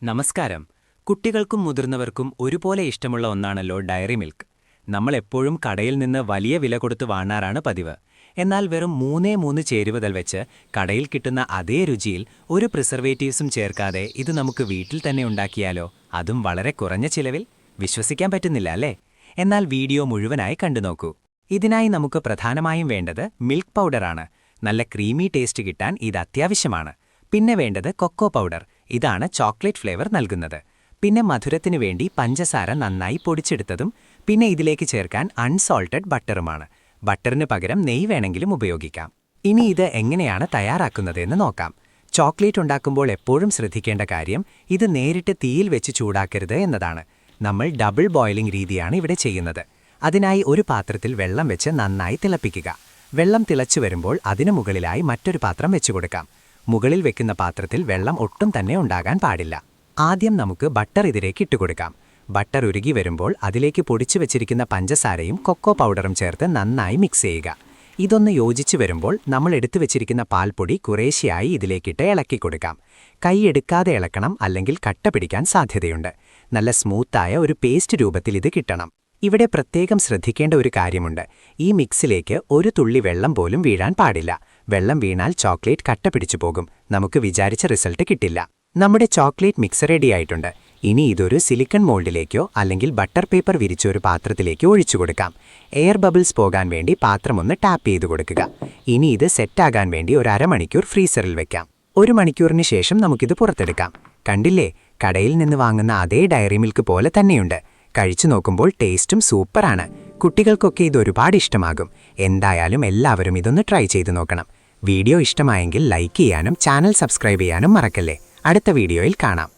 നമസ്കാരം. കുട്ടികൾക്കും മുതിർന്നവർക്കും ഒരുപോലെ ഇഷ്ടമുള്ള ഒന്നാണല്ലോ ഡയറി മിൽക്ക്. നമ്മളെപ്പോഴും കടയിൽ നിന്ന് വലിയ വില കൊടുത്ത് വാങ്ങാറാണ് പതിവ്. എന്നാൽ വെറും 3 ചേരുവകൾ വെച്ച് കടയിൽ കിട്ടുന്ന അതേ രുചിയിൽ ഒരു പ്രിസർവേറ്റീവ്സും ചേർക്കാതെ ഇത് നമുക്ക് വീട്ടിൽ തന്നെ ഉണ്ടാക്കിയാലോ, അതും വളരെ കുറഞ്ഞ ചിലവിൽ? വിശ്വസിക്കാൻ പറ്റുന്നില്ല അല്ലേ? എന്നാൽ വീഡിയോ മുഴുവനായി കണ്ടുനോക്കൂ. ഇതിനായി നമുക്ക് പ്രധാനമായും വേണ്ടത് മിൽക്ക് പൗഡറാണ്. നല്ല ക്രീമി ടേസ്റ്റ് കിട്ടാൻ ഇത് അത്യാവശ്യമാണ്. പിന്നെ വേണ്ടത് കൊക്കോ പൗഡർ. ഇതാണ് ചോക്ലേറ്റ് ഫ്ലേവർ നൽകുന്നത്. പിന്നെ മധുരത്തിനു വേണ്ടി പഞ്ചസാര നന്നായി പൊടിച്ചെടുത്തതും പിന്നെ ഇതിലേക്ക് ചേർക്കാൻ അൺസോൾട്ടഡ് ബട്ടറുമാണ്. ബട്ടറിന് പകരം നെയ്യ് വേണമെങ്കിലും ഉപയോഗിക്കാം. ഇനി ഇത് എങ്ങനെയാണ് തയ്യാറാക്കുന്നതെന്ന് നോക്കാം. ചോക്ലേറ്റ് ഉണ്ടാക്കുമ്പോൾ എപ്പോഴും ശ്രദ്ധിക്കേണ്ട കാര്യം ഇത് നേരിട്ട് തീയിൽ വെച്ച് ചൂടാക്കരുത് എന്നതാണ്. നമ്മൾ ഡബിൾ ബോയിലിംഗ് രീതിയാണ് ഇവിടെ ചെയ്യുന്നത്. അതിനായി ഒരു പാത്രത്തിൽ വെള്ളം വെച്ച് നന്നായി തിളപ്പിക്കുക. വെള്ളം തിളച്ചു വരുമ്പോൾ അതിനു മുകളിലായി മറ്റൊരു പാത്രം വെച്ചുകൊടുക്കാം. മുകളിൽ വെക്കുന്ന പാത്രത്തിൽ വെള്ളം ഒട്ടും തന്നെ ഉണ്ടാകാൻ പാടില്ല. ആദ്യം നമുക്ക് ബട്ടർ ഇതിലേക്ക് ഇട്ടുകൊടുക്കാം. ബട്ടർ ഉരുകി വരുമ്പോൾ അതിലേക്ക് പൊടിച്ചു വെച്ചിരിക്കുന്ന പഞ്ചസാരയും കൊക്കോ പൗഡറും ചേർത്ത് നന്നായി മിക്സ് ചെയ്യുക. ഇതൊന്ന് യോജിച്ചു വരുമ്പോൾ നമ്മൾ എടുത്തു വെച്ചിരിക്കുന്ന പാൽപ്പൊടി കുറേശ്ശെയായി ഇതിലേക്കിട്ട് ഇളക്കി കൊടുക്കാം. കൈ എടുക്കാതെ ഇളക്കണം, അല്ലെങ്കിൽ കട്ട പിടിക്കാൻ സാധ്യതയുണ്ട്. നല്ല സ്മൂത്തായ ഒരു പേസ്റ്റ് രൂപത്തിൽ ഇത് കിട്ടണം. ഇവിടെ പ്രത്യേകം ശ്രദ്ധിക്കേണ്ട ഒരു കാര്യമുണ്ട്. ഈ മിക്സിലേക്ക് ഒരു തുള്ളി വെള്ളം പോലും വീഴാൻ പാടില്ല. വെള്ളം വീണാൽ ചോക്ലേറ്റ് കട്ട പിടിച്ചു പോകും. നമുക്ക് വിചാരിച്ച റിസൾട്ട് കിട്ടില്ല. നമ്മുടെ ചോക്ലേറ്റ് മിക്സ് റെഡിയായിട്ടുണ്ട്. ഇനി ഇതൊരു സിലിക്കൺ മോൾഡിലേക്കോ അല്ലെങ്കിൽ ബട്ടർ പേപ്പർ വിരിച്ചൊരു പാത്രത്തിലേക്കോ ഒഴിച്ചു കൊടുക്കാം. എയർ ബബിൾസ് പോകാൻ വേണ്ടി പാത്രം ഒന്ന് ടാപ്പ് ചെയ്ത് കൊടുക്കുക. ഇനി ഇത് സെറ്റാകാൻ വേണ്ടി ഒരു അരമണിക്കൂർ ഫ്രീസറിൽ വെക്കാം. 1 മണിക്കൂറിന് ശേഷം നമുക്കിത് പുറത്തെടുക്കാം. കണ്ടില്ലേ, കടയിൽ നിന്ന് വാങ്ങുന്ന അതേ ഡയറി മിൽക്ക് പോലെ തന്നെയുണ്ട്. കഴിച്ചു നോക്കുമ്പോൾ ടേസ്റ്റും സൂപ്പറാണ്. കുട്ടികൾക്കൊക്കെ ഇത് ഒരുപാട് ഇഷ്ടമാകും. എന്തായാലും എല്ലാവരും ഇതൊന്ന് ട്രൈ ചെയ്ത് നോക്കണം. വീഡിയോ ഇഷ്ടമായെങ്കിൽ ലൈക്ക് ചെയ്യാനും ചാനൽ സബ്സ്ക്രൈബ് ചെയ്യാനും മറക്കല്ലേ. അടുത്ത വീഡിയോയിൽ കാണാം.